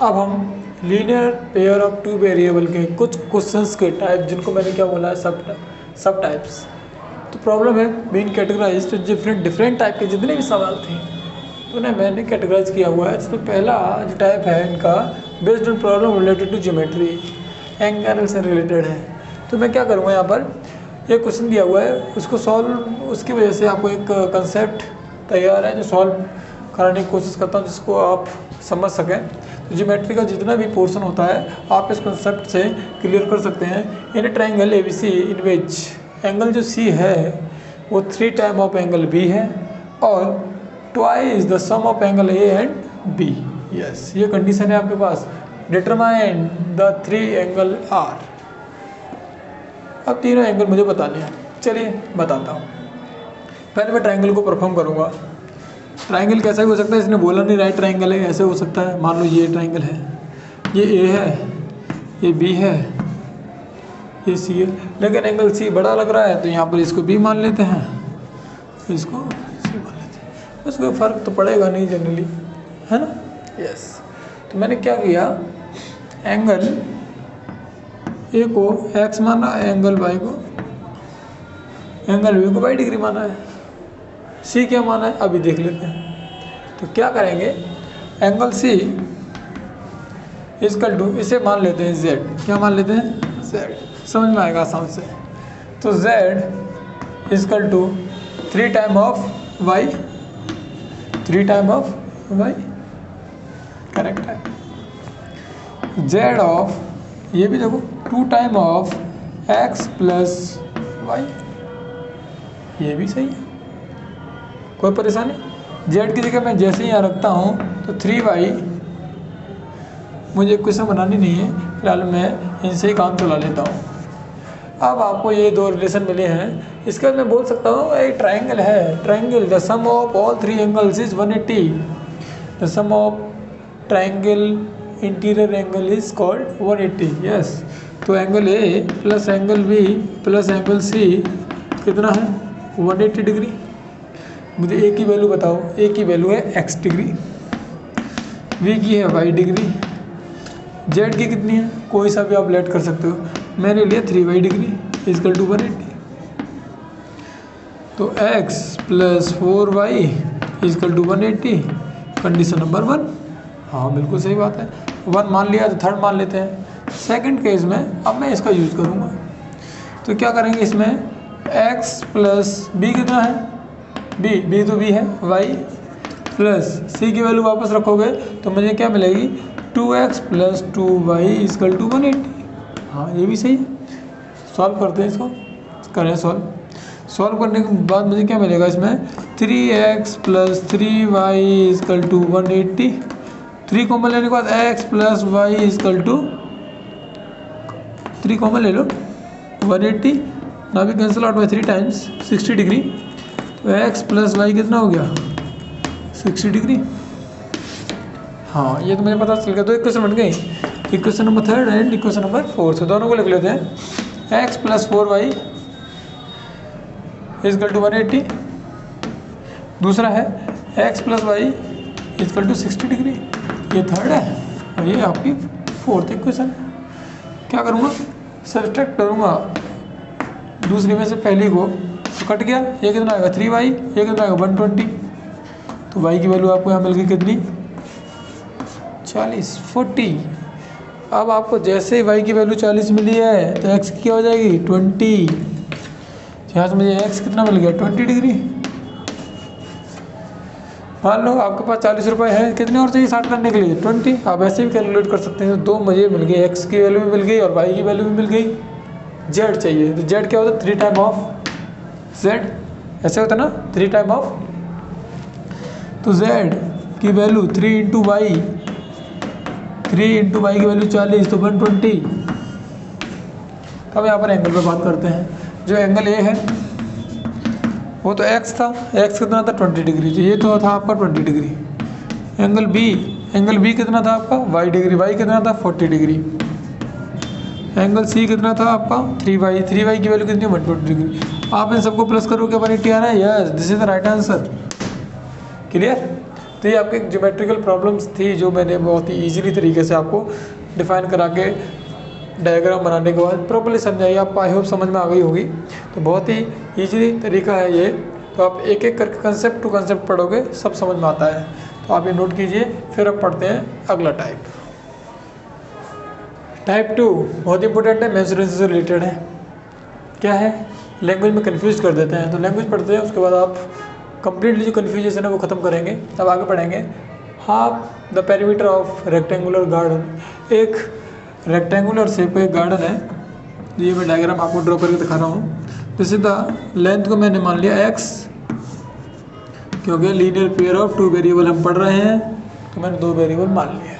अब हम linear pair of two variable के कुछ क्वेश्चंस के टाइप, जिनको मैंने क्या बोला है, सब टाइप्स। तो प्रॉब्लम है बीइंग कैटेगराइज्ड डिफरेंट टाइप के जितने भी सवाल थे तो उन्हें मैंने कैटेगराइज किया हुआ है। इसमें पहला जो टाइप है इनका based on problem related to geometry, angle से रिलेटेड है। तो मैं क्या करूँगा, यहाँ पर एक क्वेश्चन दिया हुआ है, उसको सॉल्व, उसकी वजह से आपको एक कंसेप्ट तैयार है जो सॉल्व कराने की कोशिश करता हूँ जिसको आप समझ सकें। तो ज्योमेट्री का जितना भी पोर्शन होता है आप इस कंसेप्ट से क्लियर कर सकते हैं। In triangle ABC in which angle जो C है वो 3 टाइम ऑफ एंगल B है और twice the sum of angle A and B। Yes, ये कंडीशन है आपके पास। Determine the 3 angle R। अब तीनों एंगल मुझे बताने हैं, चलिए बताता हूँ। पहले मैं ट्राइंगल को परफॉर्म करूँगा। ट्राइंगल कैसा भी हो सकता है, इसने बोला नहीं राइट ट्राइंगल है, ऐसे हो सकता है। मान लो ये ट्राइंगल है, ये A है, ये B है, ये C है, लेकिन एंगल C बड़ा लग रहा है तो यहाँ पर इसको B मान लेते हैं, इसको C मान लेते हैं। उसको फ़र्क तो पड़ेगा नहीं जनरली, है ना। यस, तो मैंने क्या किया, एंगल A को X माना, एंगल Y को, एंगल B को 90 डिग्री माना है। C क्या माना है अभी देख लेते हैं। तो क्या करेंगे, एंगल C इक्वल टू, इसे मान लेते हैं Z। क्या मान लेते हैं, Z। समझ में आएगा आसान से। तो Z equal to 3 time of Y, 3 time of Y, correct है। Z ऑफ, ये भी देखो, 2 time of X plus Y, ये भी सही है, कोई परेशानी। Z की जगह मैं जैसे ही यहाँ रखता हूँ तो 3Y, मुझे क्वेश्चन बनानी नहीं है फिलहाल, मैं इनसे ही काम चला लेता हूँ। अब आपको ये दो रिलेशन मिले हैं, इसके बाद मैं बोल सकता हूँ एक ट्राइंगल है, triangle the sum of all 3 angles is 180। The sum of triangle interior angle is called 180। Yes, तो angle A plus angle B plus angle C कितना है, 180 डिग्री। मुझे A की वैल्यू बताओ। A की वैल्यू है X डिग्री, V की है Y डिग्री, Z की कितनी है, कोई सा भी आप लेट कर सकते हो। मैंने लिया 3Y डिग्री इक्वल टू 180। तो X plus 4Y equal to 180, condition number 1। हाँ बिल्कुल सही बात है। 1 मान लिया तो थर्ड मान लेते हैं। सेकंड केस में अब मैं इसका यूज़ करूँगा। तो क्या करेंगे, इसमें X प्लस B कितना है, B तो B है, Y प्लस C की वैल्यू वापस रखोगे तो मुझे क्या मिलेगी, 2X plus 2Y equal to 180। हाँ ये भी सही है। सॉल्व करते हैं इसको, करें सॉल्व करने के बाद मुझे क्या मिलेगा, इसमें 3X plus 3Y equal to 180। 3 common लेने के बाद X plus Y equal to 3 common ले लो, 180 ना भी cancel out by 3 times 60 degree. तो X प्लस वाई कितना हो गया, 60 डिग्री। हाँ ये तो मुझे पता चल गया। तो इक्वेशन बन गई, equation number 3 and equation number 4। तो दोनों को लिख लेते हैं। X plus 4Y equal to 180, दूसरा है X plus Y equal to 60 degree. ये थर्ड है और ये आपकी फोर्थ इक्वेशन। क्या करूँगा, सब्ट्रैक्ट करूँगा दूसरी में से पहली को, तो कट गया। ये कितना आएगा 3Y, ये कितना आएगा 120। तो Y की वैल्यू आपको यहाँ मिल गई कितनी, 40। अब आपको जैसे ही Y की वैल्यू 40 मिली है तो X की क्या हो जाएगी 20। यहाँ से मुझे X कितना मिल गया 20 डिग्री। मान लो आपके पास 40 रुपये है, कितने और चाहिए 60 करने के लिए 20। आप ऐसे भी कैलकुलेट कर सकते हैं। तो 2 मुझे मिल गई, X की वैल्यू भी मिल गई और Y की वैल्यू भी मिल गई। Z चाहिए, तो Z क्या होता है 3 टाइम ऑफ Z, ऐसे होता है ना 3 टाइम ऑफ। तो Z की value 3 into Y, 3 into Y की वैल्यू 40, तो 120। अब यहाँ पर एंगल पे बात करते हैं। जो एंगल A है वो तो X था, X कितना था 20 डिग्री, तो ये तो था आपका 20 डिग्री। एंगल B कितना था आपका Y डिग्री, Y कितना था 40 डिग्री। एंगल C कितना था आपका 3Y की वैल्यू कितनी 120 डिग्री। आप इन सबको प्लस करोगे 180 आ रहा है। Yes, this is the right answer. Clear. तो ये आपके ज्योमेट्रिकल प्रॉब्लम्स थी जो मैंने बहुत ही ईजिली तरीके से आपको डिफाइन करा के डायग्राम बनाने के बाद प्रॉपर्ली समझाई। आपको आई होप समझ में आ गई होगी। तो बहुत ही ईजिली तरीका है ये। तो आप एक एक करके कंसेप्ट टू कंसेप्ट पढ़ोगे, सब समझ में आता है। तो आप ये नोट कीजिए। फिर अब पढ़ते हैं अगला टाइप। टाइप 2 बहुत इंपॉर्टेंट है, मेंसुरेशन से रिलेटेड है। क्या है, लैंग्वेज में कन्फ्यूज कर देते हैं। तो लैंग्वेज पढ़ते हैं, उसके बाद आप कंप्लीटली जो कन्फ्यूजन है वो ख़त्म करेंगे। तब आगे बढ़ेंगे। Half the perimeter of rectangular garden. एक रेक्टेंगुलर शेप का एक गार्डन है। ये मैं डायग्राम आपको ड्रॉ करके दिखा रहा हूँ। जैसे द लेंथ को मैंने मान लिया x, क्योंकि लीनियर पेयर ऑफ 2 वेरिएबल हम पढ़ रहे हैं, तो मैंने 2 वेरिएबल मान लिया।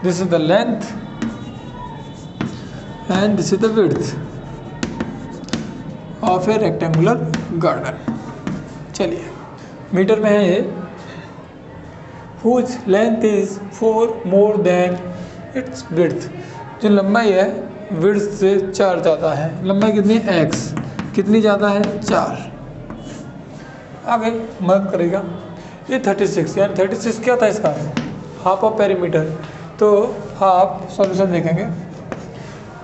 This is the length and this is the width of a rectangular garden. चलिए, मीटर में है ये। Whose length is 4 more than its width. जो लंबाई है विड्थ से 4 ज़्यादा है। लंबाई कितनी है, x कितनी ज़्यादा है, 4। आगे मदद करेगा ये 36, यानी 36 क्या था इसका, हाफ ऑफ पेरीमीटर। तो हाफ सॉल्यूशन देखेंगे।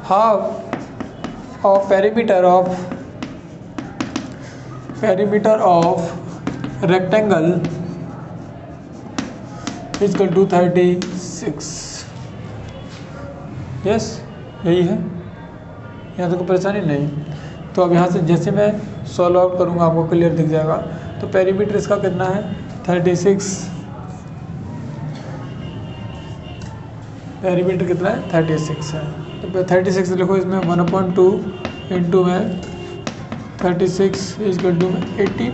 Half of perimeter of rectangle is equal to 36। Yes, यही है। यहाँ तक कोई परेशानी नहीं। तो अब यहाँ से जैसे मैं सॉल्व आउट करूँगा आपको क्लियर दिख जाएगा। तो पेरीमीटर इसका कितना है, 36। पेरीमीटर कितना है, 36 है। तो 36 लिखो, इसमें 1/2 इंटू में 36 इक्वल टू 18।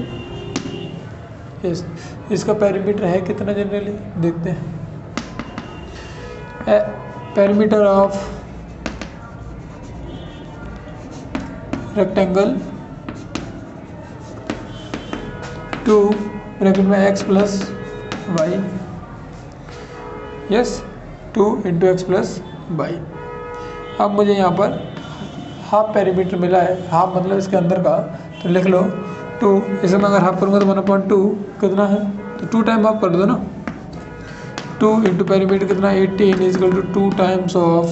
यस, इसका पेरीमीटर है कितना जनरली देखते हैं। पेरीमीटर ऑफ रेक्टेंगल 2 ब्रैकेट में x plus Y. Yes, 2 into X plus Y. अब मुझे यहाँ पर हाफ पेरीमीटर मिला है, हाफ मतलब इसके अंदर का। तो लिख लो 2, इसे मैं अगर हाफ करूँगा तो 1/2 कितना है, तो 2 टाइम हाफ कर दो ना। 2 इंटू पेरीमीटर कितना, 18 equal to 2 times of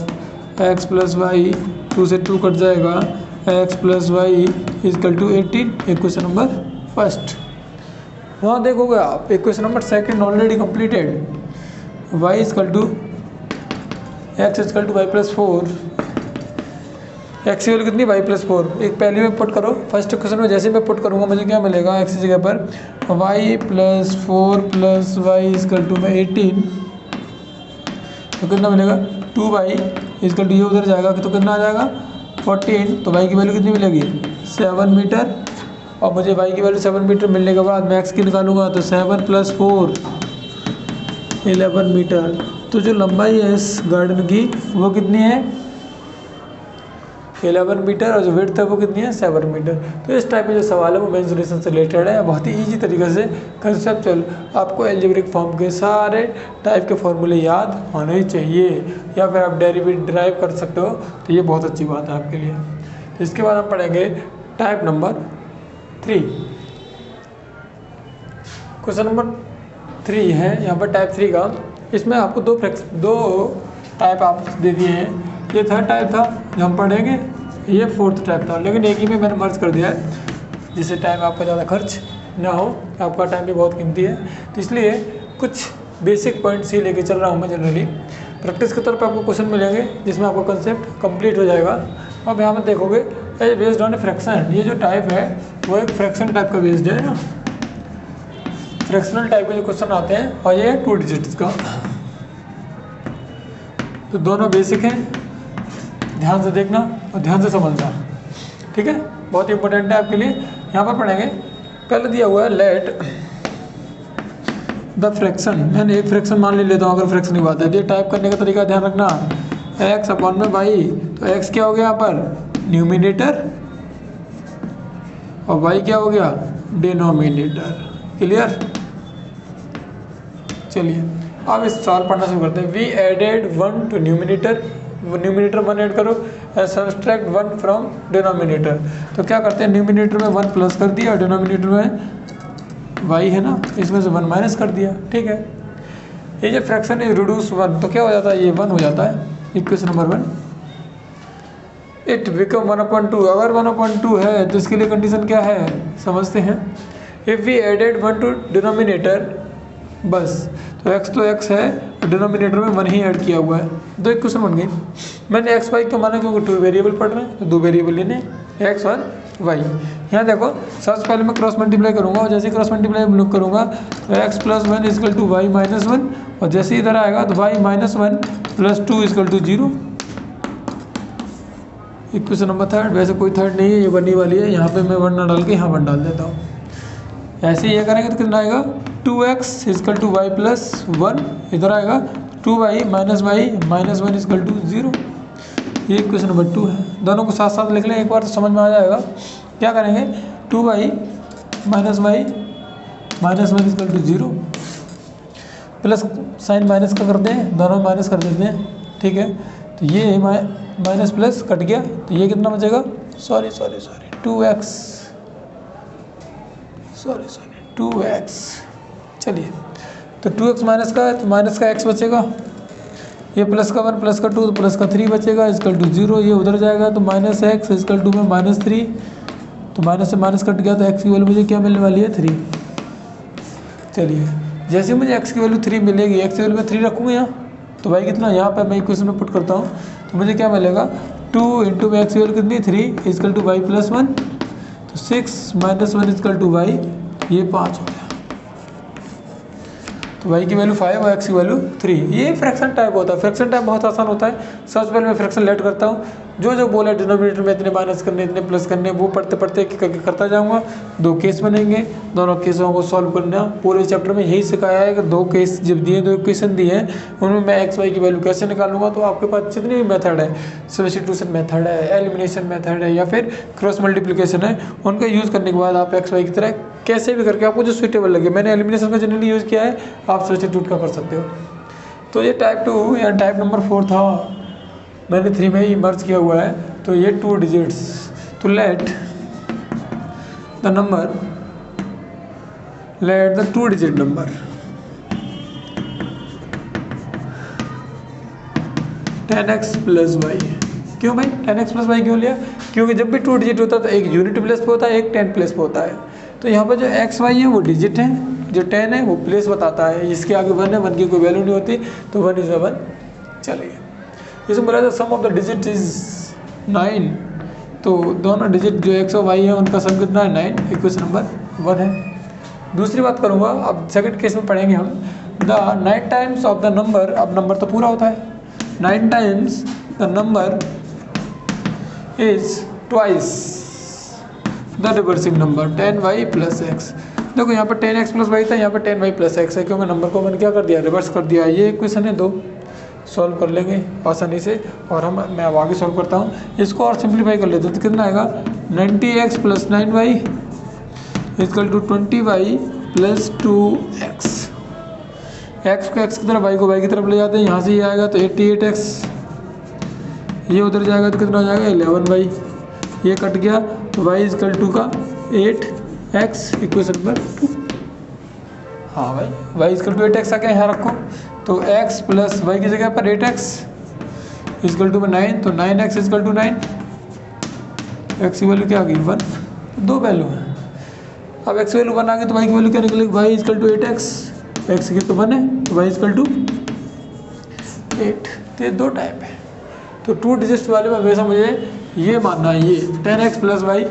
x plus Y. 2 से 2 कट जाएगा, x plus Y equal to 18। Equation number first. वहाँ देखोगे आप equation number second already completed. y equal to x equal to Y plus 4। X की value कितनी, Y plus 4। एक पहले में पुट करो, फर्स्ट क्वेश्चन में जैसे मैं पुट करूँगा मुझे क्या मिलेगा, एक्स की जगह पर Y plus 4 plus Y equal to में 18। तो कितना मिलेगा, 2y इजकल टू ये उधर जाएगा तो कितना आ जाएगा 14। तो y की वैल्यू कितनी मिलेगी, 7 मीटर। और मुझे y की वैल्यू 7 मीटर मिलने के बाद मैं x की निकालूंगा तो 7 प्लस 4 11 मीटर। तो जो लंबाई है इस गार्डन की वो कितनी है, 11 मीटर। और जो विड्थ है वो कितनी है, 7 मीटर। तो इस टाइप में जो सवाल है वो मेंसुरेशन से रिलेटेड है। बहुत ही ईजी तरीके से कंसेप्चुअल आपको एल्जेब्रिक फॉर्म के सारे टाइप के फॉर्मूले याद होने चाहिए, या फिर आप ड्राइव कर सकते हो। तो ये बहुत अच्छी बात है आपके लिए। तो इसके बाद हम पढ़ेंगे टाइप नंबर 3। क्वेश्चन नंबर 3 है यहाँ पर टाइप 3 का। इसमें आपको दो टाइप आप दे दिए हैं। ये थर्ड टाइप था जो हम पढ़ेंगे, ये फोर्थ टाइप था, लेकिन एक ही में मैंने मर्ज कर दिया है जिससे टाइम आपका ज़्यादा खर्च ना हो। आपका टाइम भी बहुत कीमती है, तो इसलिए कुछ बेसिक पॉइंट्स ही लेके चल रहा हूँ मैं। जनरली प्रैक्टिस के तौर पर आपको क्वेश्चन मिलेंगे जिसमें आपका कंसेप्ट कंप्लीट हो जाएगा। अब यहाँ पर देखोगे बेस्ड ऑन ए फ्रैक्शन, ये जो टाइप है वो एक फ्रैक्शन टाइप का बेस्ड है ना। फ्रैक्शनल टाइप के जो क्वेश्चन आते हैं और ये है 2 डिजिट्स का। तो दोनों बेसिक हैं, ध्यान से देखना और ध्यान से समझना, ठीक है। बहुत इंपॉर्टेंट है आपके लिए। यहाँ पर पढ़ेंगे, पहले दिया हुआ है लेट द फ्रैक्शन। मैंने एक फ्रैक्शन मान लेता हूँ अगर फ्रैक्शन की बात है। ये टाइप करने का तरीका ध्यान रखना, x अपॉन में y। तो x क्या हो गया यहाँ पर, न्यूमिनेटर, और y क्या हो गया, डिनोमिनेटर। क्लियर। चलिए अब इस सवाल पढ़ना शुरू करते हैं। We added 1 to numerator, numerator 1 add करो, सब्सट्रैक्ट 1 फ्रॉम डिनोमिनेटर। तो क्या करते हैं, न्यूमिनेटर में 1 प्लस कर दिया और डिनोमिनेटर में वाई है ना, इसमें से 1 माइनस कर दिया, ठीक है। ये जब फ्रैक्शन इज रिड्यूस 1 तो क्या हो जाता है, ये 1 हो जाता है। Equation number 1 it become 1/2। अगर 1/2 है तो इसके लिए कंडीशन क्या है समझते हैं। If we added 1 to denominator, बस तो x है, डिनोमिनेटर में 1 ही ऐड किया हुआ है, दो इक्वेशन बन गई। मैंने x y क्यों माना, क्योंकि 2 वेरिएबल पढ़ रहे हैं तो 2 वेरिएबल लेने x और y। यहाँ देखो सबसे पहले मैं क्रॉस मल्टीप्लाई करूँगा, और जैसे ही क्रॉस मल्टीप्लाई करूँगा तो x + 1 = y - 1, और जैसे इधर आएगा तो y - 1 + 2 = 0। इक्वेशन नंबर 3, वैसे कोई थर्ड नहीं है, ये बनने वाली है। यहाँ पे मैं 1 ना डाल के यहाँ 1 डाल देता हूँ। ऐसे ये करेंगे तो कितना आएगा, 2x = y + 1, इधर आएगा 2y - y - 1 = 0। ये इक्वेशन नंबर 2 है। दोनों को साथ साथ लिख लें एक बार तो समझ में आ जाएगा। क्या करेंगे, 2y - y - 1 = 0, plus sign minus का कर दें, दोनों माइनस कर देते हैं, ठीक है। तो ये माइनस प्लस कट गया, तो ये कितना बचेगा, सॉरी 2x। चलिए, तो 2x माइनस का है तो माइनस का x बचेगा, ये प्लस का 1 प्लस का 2 तो प्लस का 3 बचेगा, = 0। ये उधर जाएगा तो -x = में -3, तो माइनस से माइनस कट गया तो x की वैल्यू मुझे क्या मिलने वाली है, 3। चलिए, जैसे मुझे x की वैल्यू 3 मिलेगी, x की वैल्यू में 3 रखूँगा यहाँ, तो भाई कितना, यहाँ पर मैं इक्वेशन में पुट करता हूँ तो मुझे क्या मिलेगा, 2 × में x की वैल्यू कितनी, 3 = y + 1, तो 6 - 1 = y, ये 5 हो गया। तो y की वैल्यू 5 और x की वैल्यू 3। ये फ्रैक्शन टाइप होता है। फ्रैक्शन टाइप बहुत आसान होता है। सबसे पहले मैं फ्रैक्शन लेट करता हूँ, जो बोला डिनोमिनेटर में इतने माइनस करने, इतने प्लस करने, वो पढ़ते पढ़ते करके करता जाऊँगा। 2 केस बनेंगे, दोनों केसों को सॉल्व करना। पूरे चैप्टर में यही सिखाया है कि 2 केस जब दिए, 2 इक्वेशन दिए हैं, उनमें मैं x y की वैल्यू कैसे निकालूंगा। तो आपके पास जितने भी मेथड है, सब्स्टिट्यूशन मेथड है, एलिमिनेशन मेथड है, या फिर क्रॉस मल्टीप्लिकेशन है, उनका यूज़ करने के बाद आप x y की तरह कैसे भी करके आपको जो सूटेबल लगे। मैंने एलिमिनेशन का जनरली यूज़ किया है, आप सब्स्टिट्यूट का कर सकते हो। तो ये टाइप 2 या टाइप नंबर 4 था, मैंने 3 में ही मर्ज किया हुआ है। तो ये 2 डिजिट्स, तो let the 2 digit number 10x + y। क्यों भाई 10x + y क्यों लिया, क्योंकि जब भी 2 डिजिट होता है तो एक यूनिट प्लेस पे होता है, एक 10 प्लेस पे होता है। तो यहाँ पर जो x y है वो डिजिट है, जो 10 है वो प्लेस बताता है, इसके आगे 1 है, 1 की कोई वैल्यू नहीं होती, तो 1 = 1। चलिए, इसमें बोला था सम ऑफ द डिजिट इज 9, तो दोनों डिजिट जो x और y है उनका सम कितना है, 9। इक्वेशन नंबर 1 है। दूसरी बात करूँगा, अब सेकंड केस में पढ़ेंगे हम, the 9 times of the number. अब नंबर तो पूरा होता है, 9 times the number is twice the reversing number 10y + x। देखो यहाँ पर 10x + y था, यहाँ पर 10y + x है, क्योंकि नंबर को मैंने क्या कर दिया, रिवर्स कर दिया। ये इक्वेशन है 2, सॉल्व कर लेंगे आसानी से। और मैं अब आगे सॉल्व करता हूँ, इसको और सिंप्लीफाई कर लेते हैं। तो कितना आएगा, 90x + 9y = 20y + 2x। x को x की तरफ, y को y की तरफ ले जाते हैं, यहाँ से ये आएगा तो 88x, ये उधर जाएगा तो कितना हो जाएगा, 11y, ये कट गया तो y = का 8x। Equation number 2। हाँ भाई, y = 8x आ गया, यहाँ रखो। तो x + y की जगह पर 8x = 9, तो 9x = 9। x की वैल्यू क्या आ गई, 1। 2 वैल्यू है। अब x की वैल्यू 1 आ गई तो y की वैल्यू क्या निकलेगी, y = 8x, x की तो 1 है, तो y = 8। तो ये 2 टाइप है। तो 2 डिजिट्स वाले में हमेशा मुझे ये मानना है, ये 10x + y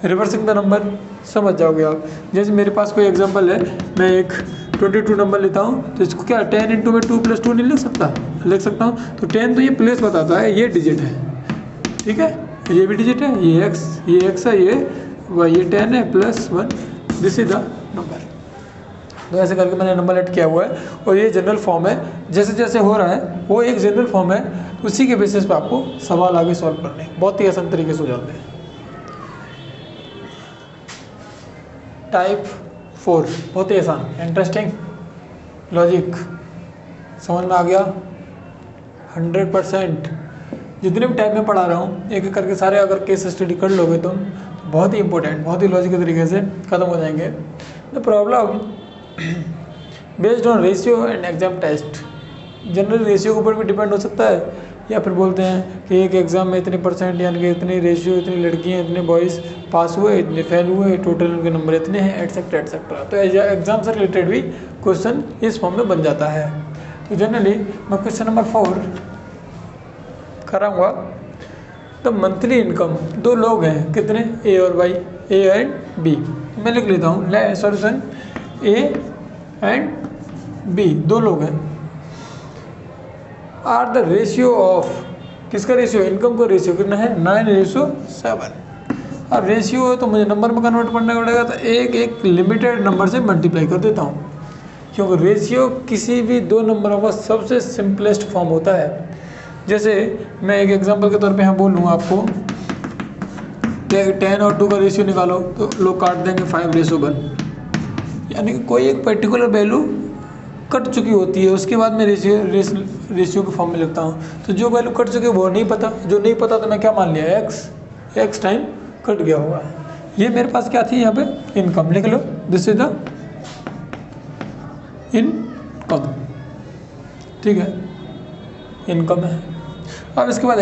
reversing the number, समझ जाओगे आप। जैसे मेरे पास कोई एग्जांपल है, मैं एक 22 नंबर लेता हूँ, तो इसको क्या 10 × में 2 + 2 नहीं लिख सकता, लिख सकता हूँ। तो 10 तो ये प्लेस बताता है, ये डिजिट है, ठीक है, ये भी डिजिट है, ये x है, ये y, ये 10 है +1, दिस इज द नंबर। तो ऐसे करके मैंने नंबर ऐड किया हुआ है, और ये जनरल फॉर्म है। जैसे जैसे हो रहा है वो एक जनरल फॉर्म है, उसी के बेसिस पे आपको सवाल आगे सॉल्व करने बहुत ही आसान तरीके से हो जाते हैं। टाइप 4 बहुत ही आसान, इंटरेस्टिंग, लॉजिक समझ में आ गया 100%। जितने भी टाइप में पढ़ा रहा हूँ, एक एक करके सारे अगर केस स्टडी कर लोगे तुम, तो बहुत ही इंपॉर्टेंट, बहुत ही लॉजिकल तरीके से ख़त्म हो जाएंगे। The problem based on ratio and exam test. General ratio के ऊपर भी डिपेंड हो सकता है, या फिर बोलते हैं कि एक एग्ज़ाम में इतने परसेंट यानी कि इतनी रेशियो, इतनी लड़कियां, इतने बॉयज़ पास हुए, इतने फेल हुए, टोटल उनके नंबर इतने हैं, एटसेट्रा एटसेट्रा। तो एग्ज़ाम से रिलेटेड भी क्वेश्चन इस फॉर्म में बन जाता है। तो जनरली मैं क्वेश्चन नंबर 4 कराऊंगा। तो मंथली इनकम, दो लोग हैं, कितने, ए और वाई, ए एंड बी। मैं लिख लेता हूँ सॉल्यूशन, ए एंड बी दो लोग हैं। आर द रेशियो ऑफ, किसका रेशियो, इनकम का रेशियो कितना है, 9:7। अब रेशियो है तो मुझे नंबर में कन्वर्ट करना पड़ेगा, तो एक लिमिटेड नंबर से मल्टीप्लाई कर देता हूँ, क्योंकि रेशियो किसी भी दो नंबरों का सबसे सिंपलेस्ट फॉर्म होता है। जैसे मैं एक एग्जांपल के तौर पे यहाँ बोल लूँगा आपको, 10 और 2 का रेशियो निकालो, तो लोग काट देंगे 5:1, यानी कि कोई एक पर्टिकुलर वैल्यू कट चुकी होती है, उसके बाद मैं रेशियो के फॉर्म में लिखता हूँ। तो जो वैल्यू कट चुकी है वो नहीं पता, जो नहीं पता तो मैं क्या मान लिया, एक्स टाइम कट गया होगा। ये मेरे पास क्या थी यहाँ पे, इनकम। लिख लो, दिस इज द इनकम, ठीक है, इनकम है। अब इसके बाद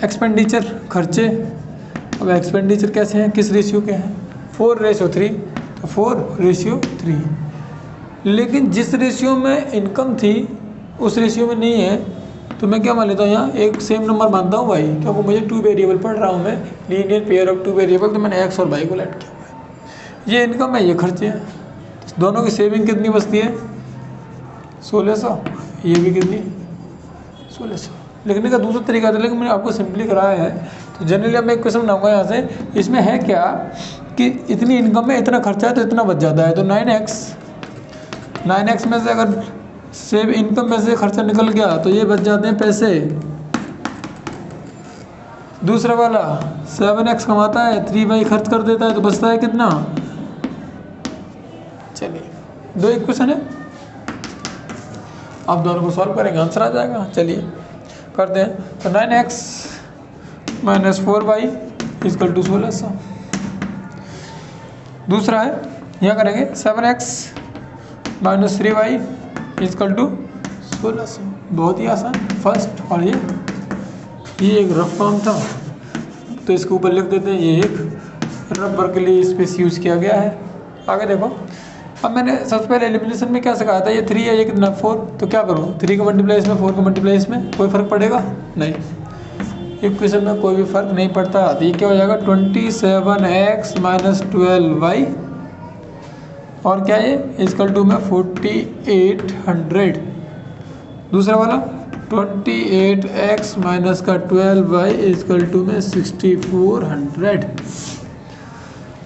एक्सपेंडिचर, खर्चे। अब एक्सपेंडिचर कैसे हैं, किस रेशियो के हैं, 4:3, तो 4:3। लेकिन जिस रेशियो में इनकम थी उस रेशियो में नहीं है, तो मैं क्या मान लेता हूँ, यहाँ एक सेम नंबर मानता हूँ वाई, क्योंकि मुझे 2 वेरिएबल पढ़ रहा हूँ मैं, लीनियर पेयर ऑफ 2 वेरिएबल, तो मैंने एक्स और वाई को ऐड किया हुआ है। ये इनकम है, ये खर्चे हैं, दोनों की सेविंग कितनी बचती है, 1600, ये भी कितनी, 1600। लिखने का दूसरा तरीका था, लेकिन मैंने आपको सिंपली कराया है। तो जनरली अब मैं एक क्वेश्चन बनाऊंगा यहाँ से, इसमें है क्या कि इतनी इनकम में इतना खर्चा है तो इतना बच जाता है, तो 9x में से अगर सेव इनकम में से खर्चा निकल गया तो ये बच जाते हैं पैसे। दूसरा वाला 7x कमाता है, 3y खर्च कर देता है, तो बचता है कितना। चलिए, 2 इक्वेशन है, आप दोनों को सॉल्व करेंगे, आंसर आ जाएगा। चलिए करते हैं। तो 9x - 4y = 1600। दूसरा है, यहाँ करेंगे 7x - 3y = 1600। बहुत ही आसान, फर्स्ट। और ये एक रफ फॉर्म था, तो इसके ऊपर लिख देते हैं, ये एक रबर के लिए स्पेस यूज़ किया गया है। आगे देखो, अब मैंने सबसे पहले एलिमिनेशन में क्या सिखाया था, ये 3 है, ये कितना 4, तो क्या करूँ, 3 का मल्टीप्लाई इसमें, 4 का मल्टीप्लाई इसमें, कोई फ़र्क पड़ेगा नहीं, इक्वेशन में कोई भी फ़र्क नहीं पड़ता। तो ये क्या हो जाएगा, 27x - 12y, और क्या ये = में 4800। दूसरा वाला 28x - 12y = में 6400।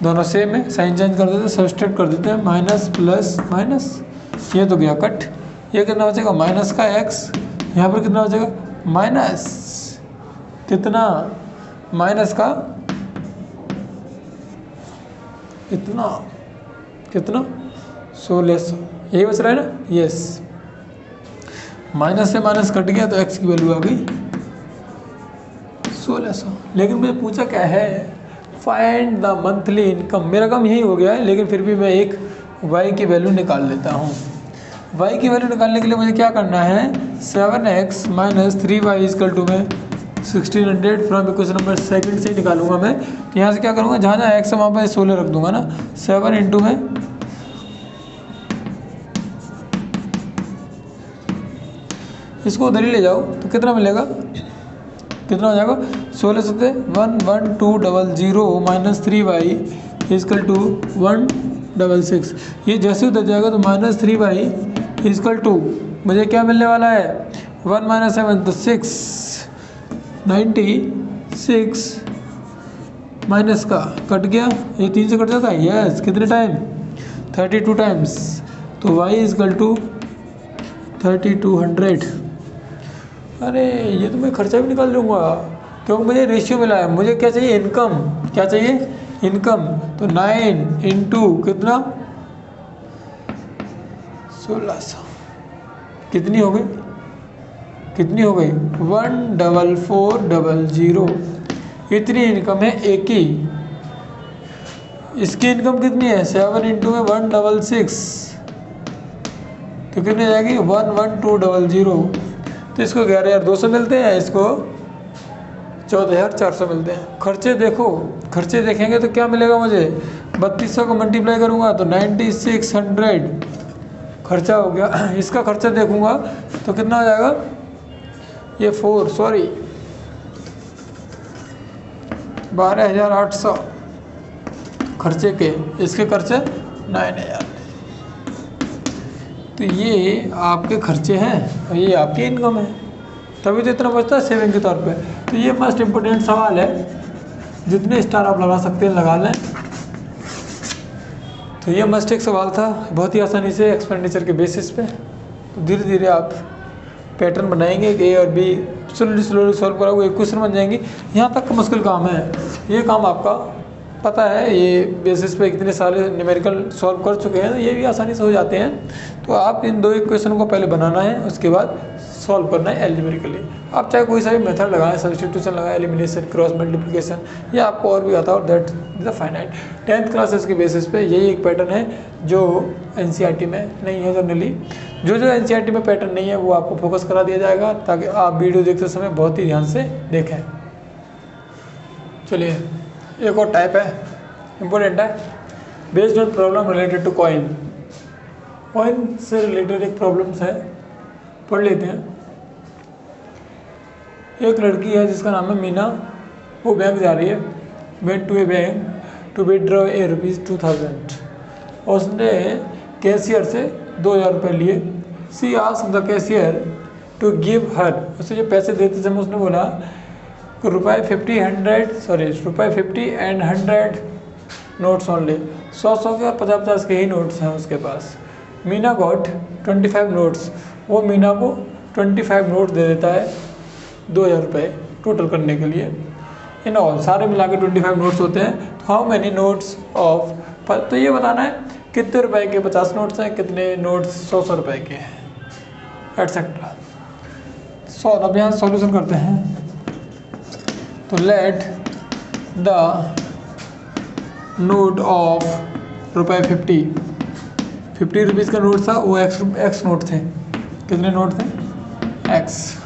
दोनों सेम है, साइन चेंज कर देते हैं, सब्सट्रैक्ट कर देते हैं, माइनस प्लस माइनस, ये तो गया कट। ये कितना बचेगा, माइनस का x, यहाँ पर कितना बचेगा, माइनस कितना, माइनस का इतना, कितना 1600, यही बच रहा है ना, यस। माइनस से माइनस कट गया तो x की वैल्यू आ गई 1600। लेकिन मुझे पूछा क्या है, फाइंड द मंथली इनकम। मेरा काम यही हो गया है, लेकिन फिर भी मैं एक y की वैल्यू निकाल लेता हूँ। y की वैल्यू निकालने के लिए मुझे क्या करना है, 7x - 3y = में 1600 फ्रॉम इक्वेशन नंबर 2 से निकालूंगा मैं। तो यहाँ से क्या करूँगा, जहाँ जहाँ x है वहाँ पर 16 रख दूंगा ना, 7 × में इसको उधर ही ले जाओ, तो कितना मिलेगा, कितना हो जाएगा, 16 से 11200 - 3y = 166। ये जैसे उधर जाएगा तो -3y = मुझे क्या मिलने वाला है, 1 - 7 तो 6, 96 माइनस का कट गया, ये 3 से कट जाता है, यस। कितने टाइम, 32 टाइम्स, तो y = 3200। अरे ये तो मैं खर्चा भी निकाल लूँगा, क्योंकि मुझे रेशियो मिला है। मुझे क्या चाहिए, इनकम, क्या चाहिए, इनकम। तो 9 × कितना, 1600, कितनी हो गई, कितनी हो गई, 14400। इतनी इनकम है एक ही इसकी इनकम कितनी है 7 इंटू में 166, तो कितनी जाएगी 11200। तो इसको 11,200 मिलते हैं, इसको 14,400 मिलते हैं। खर्चे देखो, खर्चे देखेंगे तो क्या मिलेगा मुझे, 3200 को मल्टीप्लाई करूँगा तो 9600 खर्चा हो गया। इसका खर्चा देखूँगा तो कितना हो जाएगा, ये 12,800 खर्चे के, इसके खर्चे 9,000। तो ये आपके खर्चे हैं और ये आपकी इनकम है, तभी तो इतना बचता है सेविंग के तौर पे। तो ये मोस्ट इम्पोर्टेंट सवाल है, जितने स्टार आप लगा सकते हैं लगा लें। तो ये मस्ट एक सवाल था, बहुत ही आसानी से एक्सपेंडिचर के बेसिस पे। तो धीरे धीरे आप पैटर्न बनाएंगे, ए और बी स्लोली सॉल्व करोगे, एक क्वेश्चन बन जाएंगी। यहाँ तक का मुश्किल काम है, ये काम आपका पता है, ये बेसिस पे कितने सारे न्यूमेरिकल सॉल्व कर चुके हैं, तो ये भी आसानी से हो जाते हैं। तो आप इन दो इक्वेशन को पहले बनाना है, उसके बाद सॉल्व करना है एल्जेब्रिकली। आप चाहे कोई सा भी मेथड लगाएं, सब्स्टिट्यूशन लगाएं, एलिमिनेशन, क्रॉस मल्टीप्लिकेशन, या आपको और भी आता है, और that is the finite. 10th classes के बेसिस पे यही एक पैटर्न है जो एनसीईआरटी में नहीं है जनरली। जो एनसीईआरटी में पैटर्न नहीं है वो आपको फोकस करा दिया जाएगा, ताकि आप वीडियो देखते समय बहुत ही ध्यान से देखें। चलिए एक और टाइप है, इम्पोर्टेंट है, based on problem related to coin. Coin से रिलेटेड एक प्रॉब्लम्स है, पढ़ लेते हैं। एक लड़की है जिसका नाम है मीना, वो बैंक जा रही है, went to a bank to withdraw a ₹2000। उसने कैशियर से 2,000 रुपये लिए। She asked the cashier to give her, उसे जो पैसे देते समय उसने बोला ₹50 एंड 100 नोट्स ओनली, 100 के और 50 के ही नोट्स हैं उसके पास। मीना गॉट 25 नोट्स, वो मीना को 25 नोट्स दे देता है 2,000 रुपये टोटल करने के लिए। इन ऑल सारे मिला के 25 नोट्स होते हैं। तो हाउ मैनी नोट्स ऑफ, तो ये बताना है कितने रुपए के 50 नोट्स हैं, कितने नोट्स 100 रुपए के हैं, एटसेट्रा। अब यहाँ सॉल्यूशन करते हैं। तो let the note of ₹50 rupees का नोट था, वो एक्स नोट थे। कितने नोट थे, X.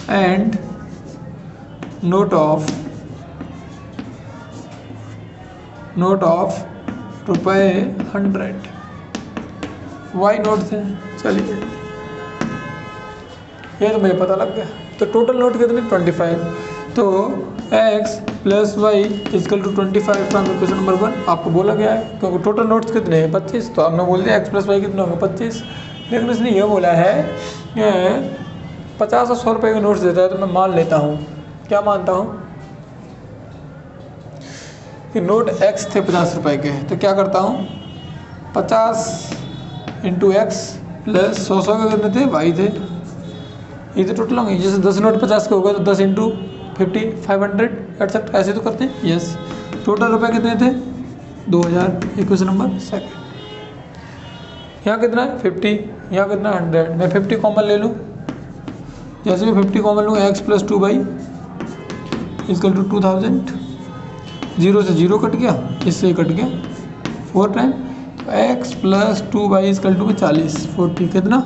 And note of ₹100 Y note थे। चलिए ये तो मुझे पता लग गया। तो टोटल नोट कितने, 25। तो x plus Y equal to 25 from equation number 1 आपको बोला गया है, क्योंकि टोटल नोट्स कितने हैं 25, तो आपने बोल दिया x प्लस वाई कितने होंगे 25। लेकिन इसने ये बोला है 50 और 100 रुपये के नोट्स देता है, तो मैं मान लेता हूँ, क्या मानता हूँ कि नोट x थे 50 रुपये के। तो क्या करता हूँ, 50 इंटू एक्स प्लस 100 के कितने थे, y थे, ये तो टोटल होंगे। जैसे 10 नोट 50 के हो गए तो 10 इंटू 50 500 एटसेट्रा, ऐसे तो करते हैं। यस, टोटल रुपए कितने थे 2,000, इक्वेशन नंबर 2। यहाँ कितना है 50, यहाँ कितना 100। मैं 50 कॉमन ले लूँ, जैसे मैं 50 कॉमन लूँ, x plus 2y equal to 2000। 0 से 0 कट गया, इससे कट गया 4 टाइम। तो x plus 2y equal to 40 कितना,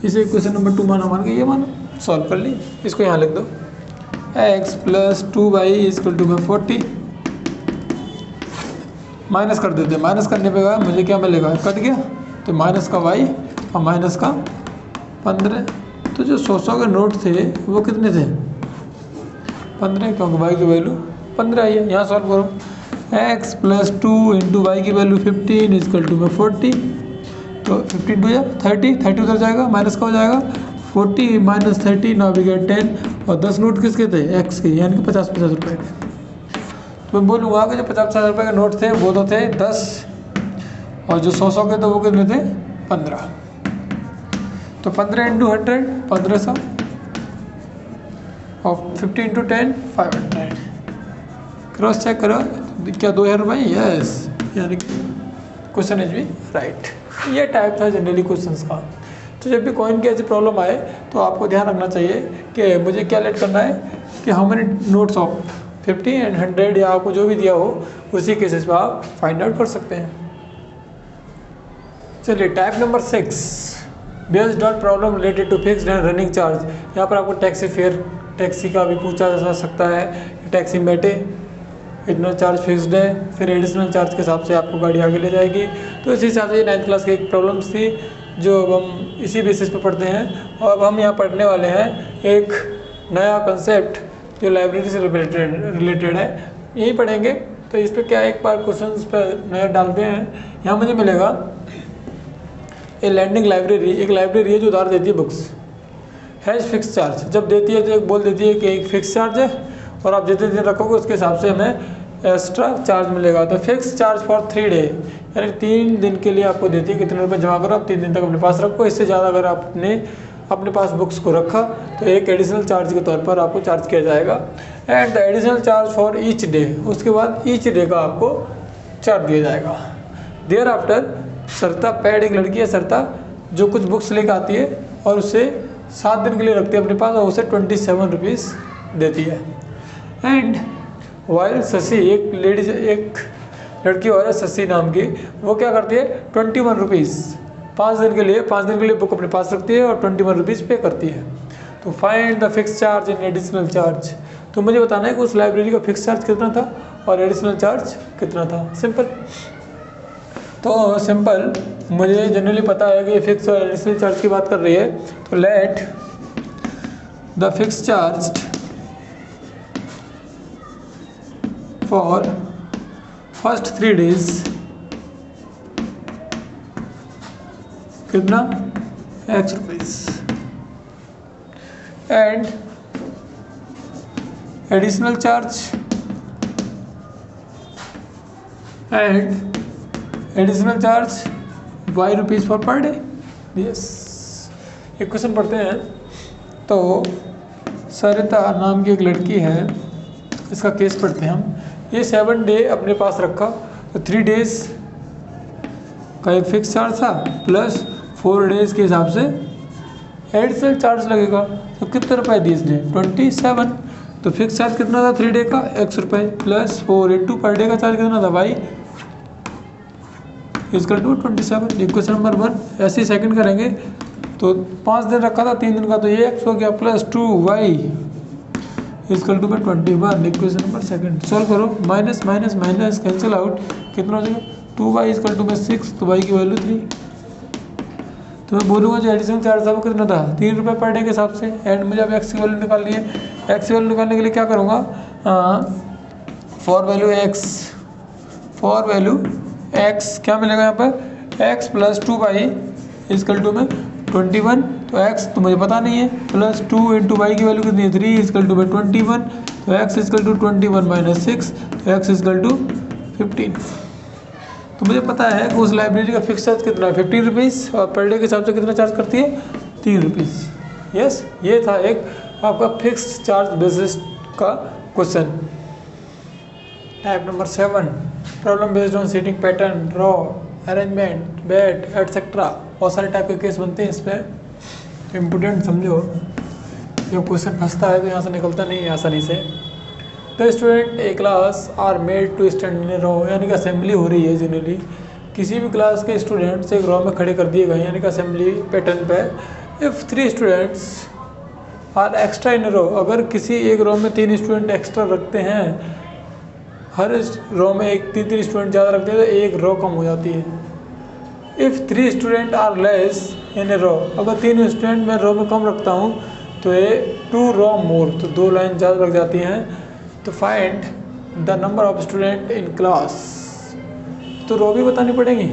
इसे क्वेश्चन नंबर 2 मान के ये मानो, सॉल्व कर ली। इसको यहाँ लिख दो, x plus 2y equal to 40। Minus कर देते, माइनस करने पे मुझे क्या मिलेगा, कट गया, तो माइनस का y और माइनस का 15। तो जो 100 के नोट थे वो कितने थे 15, क्योंकि y की वैल्यू 15 आई है। यहाँ सॉल्व करो, x प्लस 2 इंटू वाई की वैल्यू 15 इजकल टू 40। तो 15 टू 30 उधर जाएगा, माइनस का हो जाएगा 40 माइनस 30, नाउ वी गेट 10। और 10 नोट किसके थे, x के, यानी कि 50 रुपये के। तो मैं बोलूँगा कि जो 50 रुपये के नोट थे वो तो थे 10, और जो 100 के थे वो कितने थे 15। तो 15 इंटू 100 1500, और 50 इंटू 10 500। क्रॉस चेक करो, क्या 2,000 रुपये, यस, यानी कि क्वेश्चन इज भी राइट। ये टाइप था जनरली क्वेश्चंस का। तो जब भी कॉइन की ऐसी प्रॉब्लम आए तो आपको ध्यान रखना चाहिए कि मुझे क्या लेट करना है कि how many notes of 50 and 100 या आपको जो भी दिया हो उसी केसेस पे आप फाइंड आउट कर सकते हैं। चलिए type number 6, based on problem related to fixed and running charge. यहाँ पर आपको टैक्सी फेयर, टैक्सी का भी पूछा जा सकता है कि टैक्सी में बैठे इतना चार्ज फिक्स्ड है, फिर एडिशनल चार्ज के हिसाब से आपको गाड़ी आगे ले जाएगी। तो इसी हिसाब से 9th क्लास की एक प्रॉब्लम्स थी जो अब हम इसी बेसिस पे पढ़ते हैं। और अब हम यहाँ पढ़ने वाले हैं एक नया कंसेप्ट जो लाइब्रेरी से रिलेटेड है, यही पढ़ेंगे। तो इस पर क्या एक बार क्वेश्चन पर नया डालते हैं। यहाँ मुझे मिलेगा ए लैंडिंग लाइब्रेरी, एक लाइब्रेरी है जो उधार देती है बुक्स, हैज फिक्स चार्ज। जब देती है तो एक बोल देती है कि एक फिक्स चार्ज है और आप जितने दिन रखोगे उसके हिसाब से हमें एक्स्ट्रा चार्ज मिलेगा। तो फिक्स चार्ज फॉर 3 डे, यानी 3 दिन के लिए आपको देती है कितने रुपए जमा करो, आप 3 दिन तक अपने पास रखो। इससे ज़्यादा अगर आपने अपने पास बुक्स को रखा तो एक एडिशनल चार्ज के तौर पर आपको चार्ज किया जाएगा। And the additional charge for each day, उसके बाद ईच डे का आपको चार्ज दिया जाएगा। देयर आफ्टर सरता पैड, एक लड़की है सरता जो कुछ बुक्स लेकर आती है और उसे 7 दिन के लिए रखती है अपने पास और उसे 27 रुपीज़ देती है। एंड वाइल शशि, एक लेडीज, एक लड़की और है शशि नाम की, वो क्या करती है 21 रुपीज़ 5 दिन के लिए बुक अपने पास रखती है और 21 रुपीज़ पे करती है। तो find the fix charge and additional charge. तो मुझे बताना है कि उस लाइब्रेरी का फिक्स चार्ज कितना था और एडिशनल चार्ज कितना था। सिंपल, तो सिंपल मुझे जनरली पता है कि फिक्स और एडिशनल चार्ज की बात कर रही है। तो let the fix charge for first 3 days कितना X rupees and additional charge Y rupees for per day. Yes, एक क्वेश्चन पढ़ते हैं। तो सरिता नाम की एक लड़की है, इसका केस पढ़ते हैं हम। ये 7 डे अपने पास रखा तो 3 days का एक फिक्स चार्ज था प्लस 4 days के हिसाब से एडिशनल चार्ज लगेगा। तो कितने रुपए दिए इसने 27। तो फिक्स चार्ज कितना था 3 डे का X रुपए प्लस 4 इंटू पर डे का चार्ज कितना था Y equal to 27। Equation number 1 ऐसे ही सेकंड करेंगे। तो 5 दिन रखा था 3 दिन का, तो ये X हो गया plus 2Y equal to 21। Equation number second solve करो, minus minus minus cancel out, कितना हो जाएगा 2Y इक्वल टू 6, तो Y की वैल्यू 3। तो मैं बोलूँगा जो एडिशनल चार्ज था वो कितना था 3 रुपये पर डे के हिसाब से। एंड मुझे अब X की वैल्यू निकालनी है। X की वैल्यू निकालने के लिए क्या करूँगा, फॉर वैल्यू X क्या मिलेगा यहाँ पर X plus 2Y equal to में 21। तो X तो मुझे पता नहीं है, प्लस 2 इंटू वाई की वैल्यू कितनी है 3 इक्वल टू 21। तो X इक्वल टू 21 माइनस 6, तो X इक्वल टू 15। तो मुझे पता है कि उस लाइब्रेरी का फिक्स चार्ज कितना है 15 रुपीज़ और पर डे के हिसाब से कितना चार्ज करती है 3 रुपीज़। यस, ये था एक आपका फिक्स चार्ज बेसिस का question. Type number 7, problem based on seating pattern, row arrangement, bed etcetera. बहुत सारे टाइप के केस बनते हैं इस पर। इम्पोर्टेंट समझो, जब क्वेश्चन फंसता है तो यहाँ से निकलता नहीं है आसानी से। The student a class are made to stand in a row, यानी कि असेंबली हो रही है। जनरली किसी भी क्लास के स्टूडेंट्स एक रो में खड़े कर दिए गए, यानी कि असेंबली पैटर्न पे। If 3 students are extra in a row, अगर किसी एक रो में 3 स्टूडेंट एक्स्ट्रा रखते हैं, हर रो में 3 स्टूडेंट ज़्यादा रखते हैं तो एक रो कम हो जाती है। If 3 student are less in a row, अगर 3 स्टूडेंट मैं रो में कम रखता हूँ तो ये 2 रो मोर, तो 2 लाइन ज़्यादा लग जाती हैं। तो find the number of student in class, तो रो भी बतानी पड़ेगी,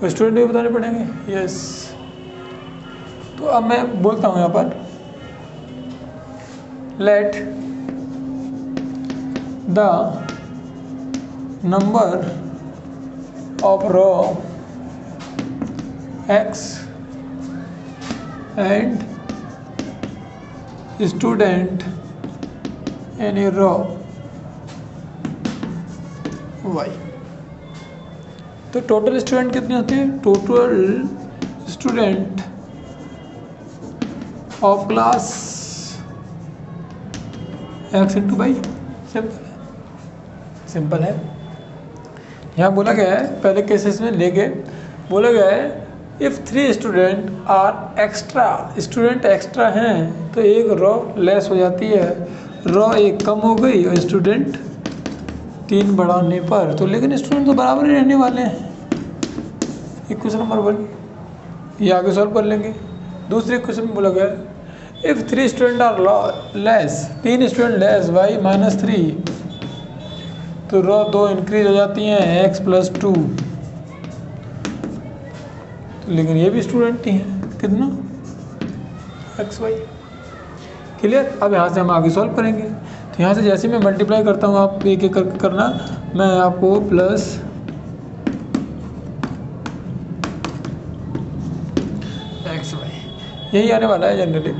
स्टूडेंट भी बताने पड़ेंगे। यस, तो अब मैं बोलता हूँ यहाँ पर, let the number of row X and student in a row Y। तो टोटल स्टूडेंट कितने होते हैं, total student of class X into Y. Simple है। यहाँ बोला गया है पहले केसेस में लेके बोला गया है if 3 student are extra, student extra हैं तो एक रॉ लेस हो जाती है, रॉ एक कम हो गई और स्टूडेंट 3 बढ़ाने पर तो, लेकिन स्टूडेंट तो बराबर ही रहने वाले हैं। क्वेश्चन नंबर 1 ये आगे सॉल्व कर लेंगे। दूसरे क्वेश्चन में बोला गया if 3 student are less, 3 student less Y -3 तो रॉ 2 इंक्रीज हो जाती हैं x + 2, तो लेकिन ये भी स्टूडेंट ही हैं, कितना x y। क्लियर। अब यहाँ से हम आगे सॉल्व करेंगे। तो यहाँ से जैसे मैं मल्टीप्लाई करता हूँ आप एक एक करना, मैं आपको प्लस x y यही आने वाला है जनरली।